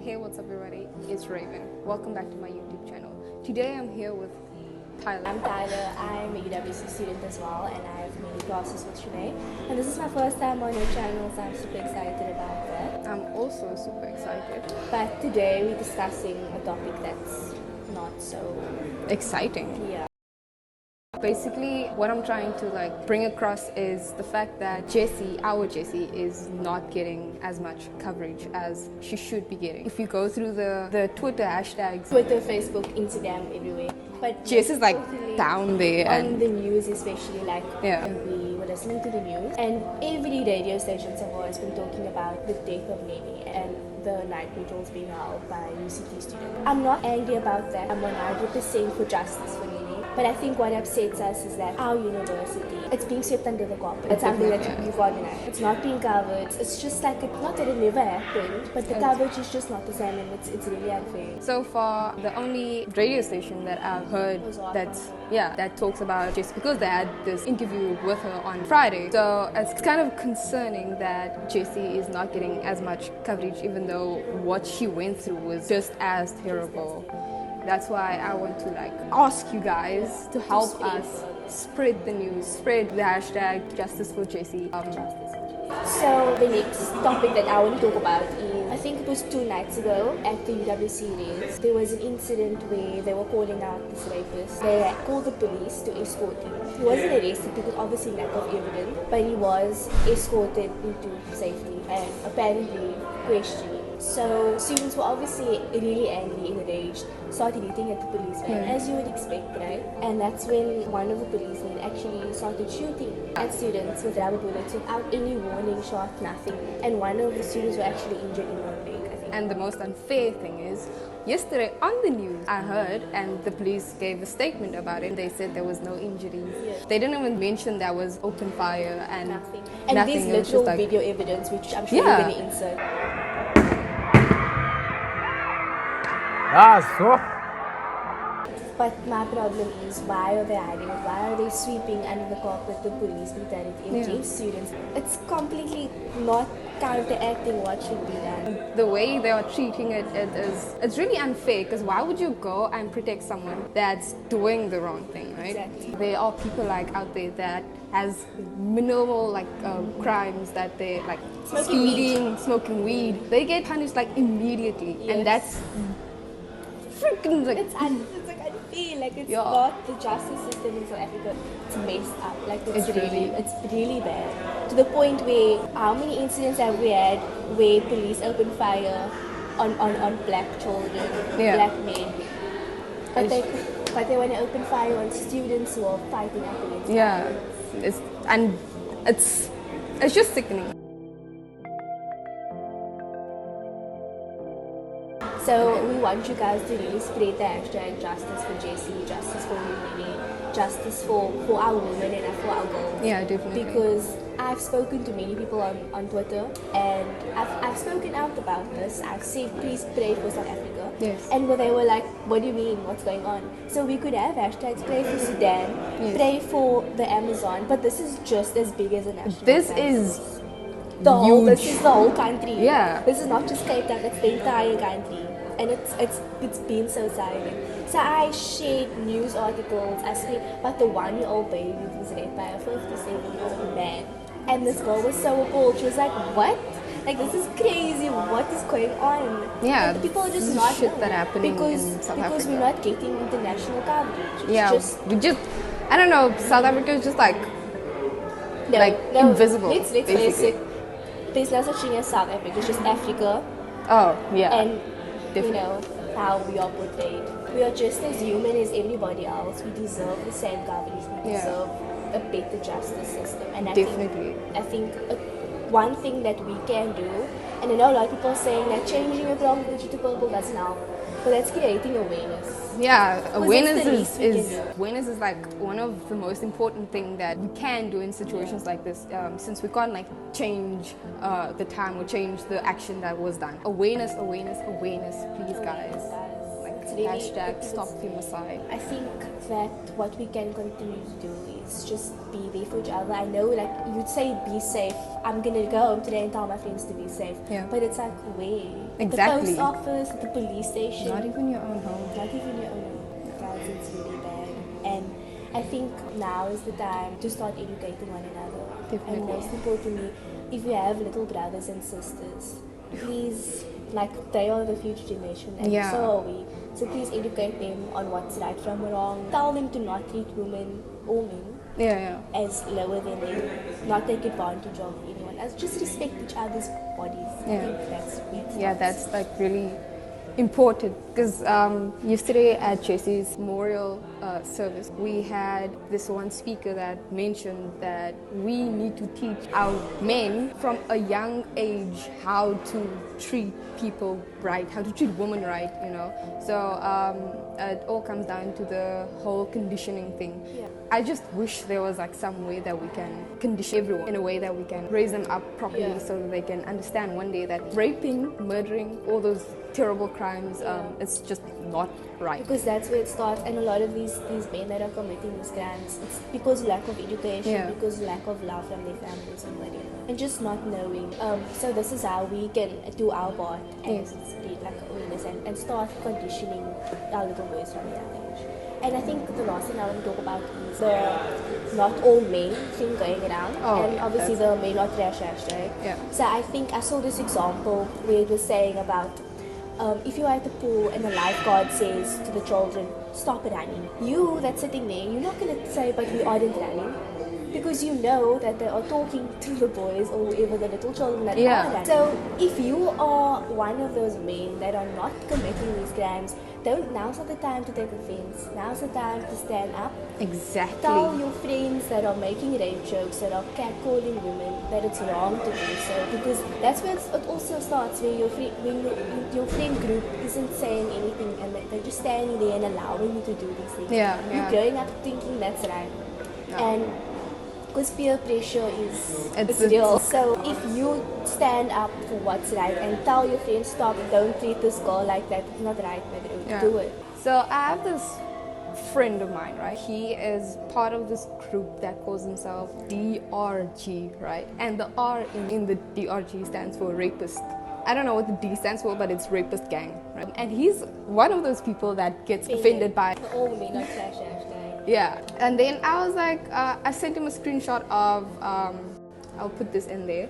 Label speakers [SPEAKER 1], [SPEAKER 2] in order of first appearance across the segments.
[SPEAKER 1] Hey, what's up everybody? It's Raven. Welcome back to my YouTube channel. Today I'm here with Tyler.
[SPEAKER 2] I'm Tyler. I'm a UWC student as well, and I have many classes with Shanae. And this is my first time on your channel, so I'm super excited about that.
[SPEAKER 1] I'm also super excited.
[SPEAKER 2] But today we're discussing a topic that's not so
[SPEAKER 1] exciting.
[SPEAKER 2] Yeah.
[SPEAKER 1] Basically, what I'm trying to bring across is the fact that Jessie, our Jessie, is not getting as much coverage as she should be getting. If you go through the Twitter hashtags,
[SPEAKER 2] Twitter, Facebook, Instagram, everywhere. But
[SPEAKER 1] Jessie's down there.
[SPEAKER 2] On the news especially,
[SPEAKER 1] yeah.
[SPEAKER 2] We were listening to the news, and every radio stations have always been talking about the death of Nene and the night vigils being held by UCT students. I'm not angry about that. I'm 100% for justice for Nene. But I think what upsets us is that our university, it's being swept under the carpet. It's something that we've organized. It's not being covered. It's just not that it never happened, but the coverage is just not the same, and it's really unfair.
[SPEAKER 1] So far, the only radio station that I've heard that talks about Jessie, because they had this interview with her on Friday. So it's kind of concerning that Jessie is not getting as much coverage, even though what she went through was just as terrible. That's why I want to ask you guys to help us spread the news, spread the hashtag Justice for Jessie.
[SPEAKER 2] So the next topic that I want to talk about is, I think it was 2 nights ago at the UWC race, there was an incident where they were calling out this rapist. They called the police to escort him. He wasn't arrested because obviously lack of evidence, but he was escorted into safety and apparently questioned. So students were obviously really angry, enraged, started hitting at the policeman, as you would expect, right? And that's when one of the policemen actually started shooting at students with rubber bullets without any warning shot, nothing. And one of the students were actually injured in one leg, I think.
[SPEAKER 1] And the most unfair thing is, yesterday on the news, I heard, and the police gave a statement about it. They said there was no injuries.
[SPEAKER 2] Yeah.
[SPEAKER 1] They didn't even mention there was open fire and
[SPEAKER 2] nothing. And there's literal video evidence, which I'm sure we're going to insert. But my problem is, why are they hiding it? Why are they sweeping under the carpet the police brutality against students? It's completely not counteracting what should be done.
[SPEAKER 1] The way they are treating it's really unfair, because why would you go and protect someone that's doing the wrong thing, right?
[SPEAKER 2] Exactly.
[SPEAKER 1] There are people out there that has minimal crimes, that they speeding, smoking weed. They get punished immediately, and that's freaking
[SPEAKER 2] it's unfair. It's not the justice system in South Africa. It's messed up. It's really bad. To the point where, how many incidents have we had where police open fire on black children, black men? But they want to open fire on students who are fighting against it's just sickening. So we want you guys to really spread the hashtag Justice for Jessie, Justice for Nene, Justice for our women and for our girls.
[SPEAKER 1] Yeah, definitely.
[SPEAKER 2] Because I've spoken to many people on Twitter, and I've spoken out about this. I've said, please pray for South Africa.
[SPEAKER 1] Yes.
[SPEAKER 2] And they were like, what do you mean? What's going on? So we could have hashtags, pray for Sudan, pray for the Amazon, but this is just as big as a national
[SPEAKER 1] This
[SPEAKER 2] crisis.
[SPEAKER 1] is
[SPEAKER 2] This is the whole country.
[SPEAKER 1] Yeah.
[SPEAKER 2] This is not just Cape Town, it's the entire country. And it's been so silent. So I shared news articles. I said about the 1-year-old baby who was raped by a 57-year-old man. And this girl was so appalled. She was like, what? This is crazy. What is going on?
[SPEAKER 1] Yeah,
[SPEAKER 2] people are just not
[SPEAKER 1] shit that happening in South Africa.
[SPEAKER 2] Because we're not getting international coverage.
[SPEAKER 1] I don't know, South Africa is just invisible.
[SPEAKER 2] Let's face it. There's no such thing as South Africa. It's just Africa.
[SPEAKER 1] Oh, yeah.
[SPEAKER 2] And how we are portrayed. We are just as human as everybody else. We deserve the same coverage. We deserve a better justice system. And I think one thing that we can do, and I know a lot of people are saying that changing it from blue to purple doesn't help, but that's creating awareness.
[SPEAKER 1] Yeah, awareness is one of the most important things that we can do in situations like this, since we can't change the time or change the action that was done. Awareness, please guys. Hashtag stop femicide.
[SPEAKER 2] I think that what we can continue to do is just be there for each other. I know, like, you'd say be safe. I'm gonna go home today and tell my friends to be safe.
[SPEAKER 1] Yeah.
[SPEAKER 2] But it's like, where?
[SPEAKER 1] Exactly.
[SPEAKER 2] The post office, the police station.
[SPEAKER 1] Not even your own home.
[SPEAKER 2] Not even your own home. Guys, it's really bad. And I think now is the time to start educating one another.
[SPEAKER 1] Definitely.
[SPEAKER 2] And most importantly, if you have little brothers and sisters, please, like, they are the future generation, and
[SPEAKER 1] Yeah.
[SPEAKER 2] so are we. So please educate them on what's right from wrong. Tell them to not treat women or men
[SPEAKER 1] Yeah.
[SPEAKER 2] as lower than them, not take advantage of anyone else. Just respect each other's bodies.
[SPEAKER 1] Yeah.
[SPEAKER 2] I think that's really
[SPEAKER 1] Yeah, that's like really important because yesterday at Jesse's memorial service, we had this one speaker that mentioned that we need to teach our men from a young age how to treat people right, how to treat women right, you know. So it all comes down to the whole conditioning thing.
[SPEAKER 2] Yeah.
[SPEAKER 1] I just wish there was like some way that we can condition everyone in a way that we can raise them up properly,
[SPEAKER 2] Yeah.
[SPEAKER 1] so that they can understand one day that raping, murdering, all those terrible crimes, it's just not right.
[SPEAKER 2] Because that's where it starts, and a lot of these men that are committing these crimes, it's because of lack of education,
[SPEAKER 1] Yeah.
[SPEAKER 2] because of lack of love from their families and whatever, and just not knowing. So this is how we can do our part and
[SPEAKER 1] Yes.
[SPEAKER 2] spread like awareness and start conditioning our little boys from a young age. And I think the last thing I want to talk about is the not all men thing going around,
[SPEAKER 1] Oh,
[SPEAKER 2] and
[SPEAKER 1] yeah,
[SPEAKER 2] obviously the men are trash, right?
[SPEAKER 1] Yeah.
[SPEAKER 2] So I think I saw this example where it was saying about if you're at the pool and the lifeguard says to the children, stop running, you that's sitting there, you're not going to say, but we aren't running. Because you know that they are talking to the boys or whoever, the little children that
[SPEAKER 1] Yeah.
[SPEAKER 2] are running. So if you are one of those men that are not committing these crimes, now's not the time to take offense. Now's the time to stand up.
[SPEAKER 1] Exactly.
[SPEAKER 2] Tell your friends that are making rape jokes, that are catcalling women, that it's wrong to do so. Because that's where it also starts, where your friend group isn't saying anything and they're just standing there and allowing you to do these things.
[SPEAKER 1] Yeah,
[SPEAKER 2] You're
[SPEAKER 1] yeah.
[SPEAKER 2] growing up thinking that's right.
[SPEAKER 1] Yeah.
[SPEAKER 2] And because peer pressure
[SPEAKER 1] It's
[SPEAKER 2] real. So if you stand up for what's right and tell your friends, stop, don't treat this girl like that, it's not right, but
[SPEAKER 1] Yeah.
[SPEAKER 2] do it.
[SPEAKER 1] So I have this friend of mine, right? He is part of this group that calls himself DRG, right? And the R in the DRG stands for rapist. I don't know what the D stands for, but it's rapist gang, right? And he's one of those people that gets offended by.
[SPEAKER 2] All women are trash hashtag.
[SPEAKER 1] Yeah, and then I was like, I sent him a screenshot of, I'll put this in there.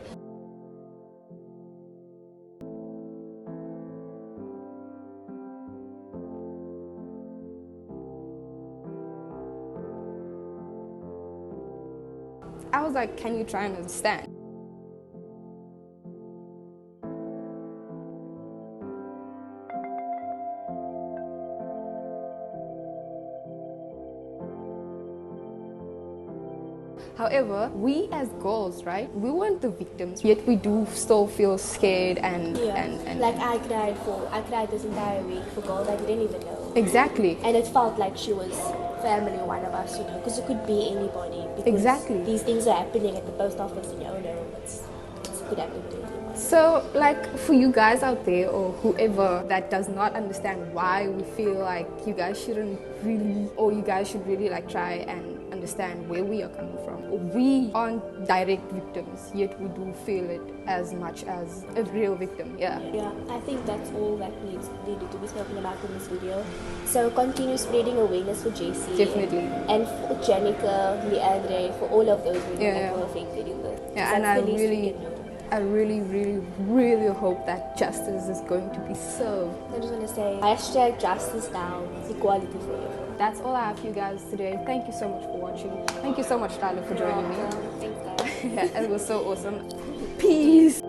[SPEAKER 1] I was like, can you try and understand? However, we as girls, right, we weren't the victims, yet we do still feel scared and...
[SPEAKER 2] Like I cried this entire week for girls I didn't even know.
[SPEAKER 1] Exactly.
[SPEAKER 2] And it felt like she was family, one of us, you know, because it could be anybody. Because
[SPEAKER 1] Exactly.
[SPEAKER 2] these things are happening at the post office and you don't know it could happen to anyone.
[SPEAKER 1] So, like, for you guys out there or whoever that does not understand why we feel like you guys shouldn't really, or you guys should really like try and understand where we are coming from. We aren't direct victims, yet we do feel it as much as a real victim. Yeah.
[SPEAKER 2] Yeah, I think that's all that needed to be spoken about in this video. So continue spreading awareness for JC.
[SPEAKER 1] Definitely.
[SPEAKER 2] And for Janica, Leandre, for all of those women
[SPEAKER 1] Yeah,
[SPEAKER 2] that
[SPEAKER 1] yeah.
[SPEAKER 2] were affected in this.
[SPEAKER 1] Yeah, and I really hope that justice is going to be served.
[SPEAKER 2] I just want to say, hashtag justice now, equality forever.
[SPEAKER 1] That's all I have for you guys today. Thank you so much for watching. Thank you so much, Tyler, for joining me.
[SPEAKER 2] Thanks, guys.
[SPEAKER 1] Yeah, it was so awesome. Peace.